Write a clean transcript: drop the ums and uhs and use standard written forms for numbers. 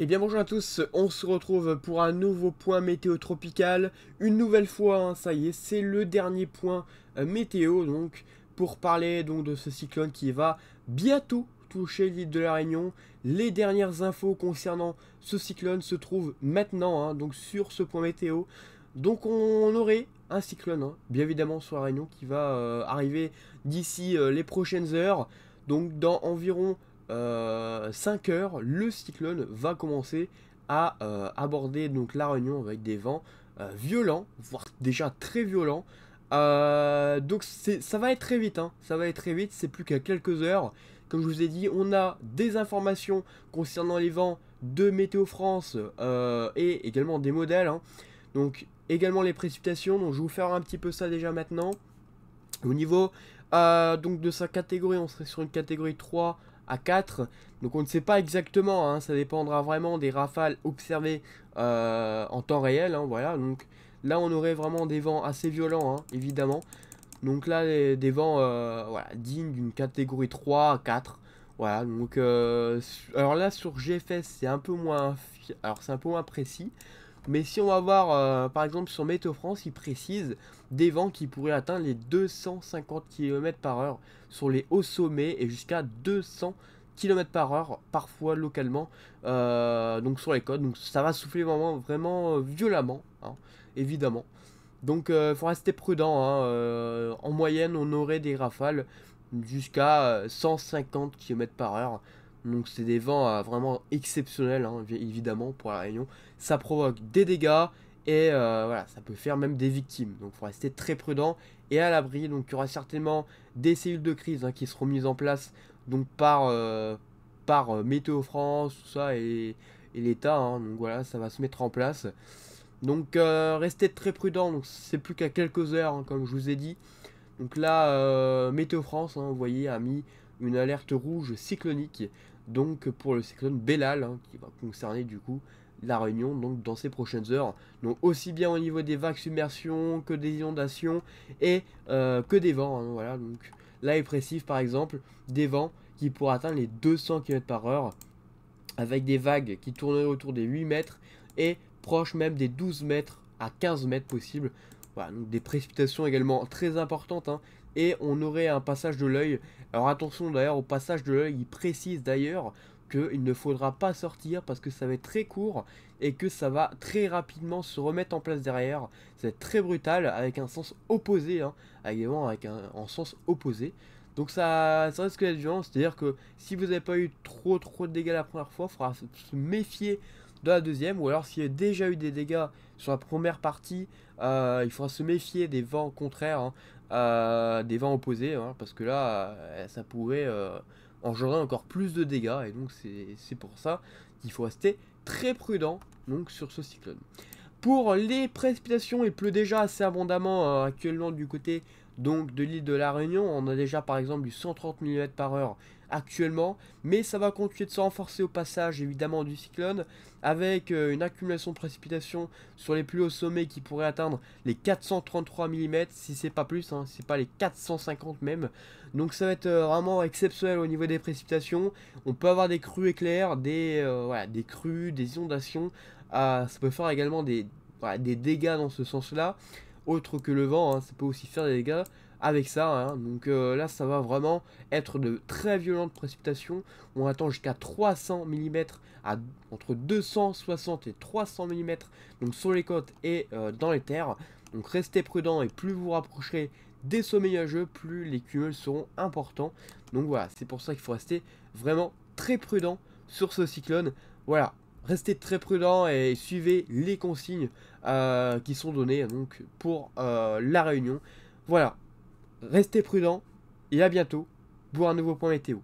Eh bien bonjour à tous, on se retrouve pour un nouveau point météo tropical. Une nouvelle fois, hein, ça y est, c'est le dernier point météo donc pour parler donc de ce cyclone qui va bientôt toucher l'île de la Réunion. Les dernières infos concernant ce cyclone se trouvent maintenant, hein, donc sur ce point météo. Donc on aurait un cyclone, hein, bien évidemment sur la Réunion qui va arriver d'ici les prochaines heures. Donc dans environ 5 heures, le cyclone va commencer à aborder donc la Réunion avec des vents violents, voire déjà très violents. Donc ça va être très vite, hein. Ça va être très vite, c'est plus qu'à quelques heures. Comme je vous ai dit, on a des informations concernant les vents de Météo France et également des modèles, hein. Donc également les précipitations, donc je vais vous faire un petit peu ça déjà maintenant. Au niveau donc de sa catégorie, on serait sur une catégorie 3 à 4. Donc on ne sait pas exactement, hein, ça dépendra vraiment des rafales observées en temps réel, hein, voilà. Donc là on aurait vraiment des vents assez violents, hein, évidemment. Donc là des vents voilà, dignes d'une catégorie 3 à 4. Voilà, donc alors là sur GFS c'est un peu moins alors c'est un peu moins précis. Mais si on va voir, par exemple, sur Météo France, il précise des vents qui pourraient atteindre les 250 km par heure sur les hauts sommets et jusqu'à 200 km par heure, parfois localement, donc sur les côtes. Donc ça va souffler vraiment, vraiment violemment, hein, évidemment. Donc il faut rester prudent, hein, en moyenne, on aurait des rafales jusqu'à 150 km par heure. Donc c'est des vents vraiment exceptionnels, hein, évidemment, pour la Réunion. Ça provoque des dégâts et voilà, ça peut faire même des victimes. Donc il faut rester très prudent et à l'abri. Donc il y aura certainement des cellules de crise, hein, qui seront mises en place donc par Météo France, tout ça, et l'État, hein. Donc voilà, ça va se mettre en place. Donc restez très prudent, donc c'est plus qu'à quelques heures, hein, comme je vous ai dit. Donc là, Météo France, hein, vous voyez, a mis une alerte rouge cyclonique, donc pour le cyclone Bellal, hein, qui va concerner du coup la Réunion donc dans ces prochaines heures. Donc aussi bien au niveau des vagues submersion que des inondations et que des vents, hein, voilà. Donc là, il précise par exemple des vents qui pourraient atteindre les 200 km par heure avec des vagues qui tourneraient autour des 8 mètres et proche même des 12 mètres à 15 mètres possibles. Voilà, donc des précipitations également très importantes, hein, et on aurait un passage de l'œil. Alors attention d'ailleurs au passage de l'œil, il précise d'ailleurs qu'il ne faudra pas sortir parce que ça va être très court et que ça va très rapidement se remettre en place derrière. Ça va être très brutal avec un sens opposé, hein, également avec un sens opposé. Donc ça risque d'être violent, c'est-à-dire que si vous n'avez pas eu trop de dégâts la première fois, il faudra se méfier de la deuxième, ou alors s'il y a déjà eu des dégâts sur la première partie, il faudra se méfier des vents contraires, hein, des vents opposés, hein, parce que là, ça pourrait engendrer encore plus de dégâts, et donc c'est pour ça qu'il faut rester très prudent donc, sur ce cyclone. Pour les précipitations, il pleut déjà assez abondamment actuellement du côté donc de l'île de la Réunion. On a déjà par exemple du 130 mm par heure actuellement, mais ça va continuer de se renforcer au passage évidemment du cyclone, avec une accumulation de précipitations sur les plus hauts sommets qui pourrait atteindre les 433 mm, si c'est pas plus, hein, c'est pas les 450 même. Donc ça va être vraiment exceptionnel au niveau des précipitations. On peut avoir des crues éclairs, voilà, des crues, des inondations. Ça peut faire également voilà, des dégâts dans ce sens-là, autre que le vent, hein, ça peut aussi faire des dégâts avec ça, hein. Donc là, ça va vraiment être de très violentes précipitations. On attend jusqu'à 300 mm, entre 260 et 300 mm, donc sur les côtes et dans les terres. Donc restez prudents et plus vous rapprocherez des sommets nuageux, plus les cumuls seront importants. Donc voilà, c'est pour ça qu'il faut rester vraiment très prudent sur ce cyclone. Voilà, restez très prudent et suivez les consignes qui sont données donc, pour la Réunion. Voilà, restez prudent et à bientôt pour un nouveau point météo.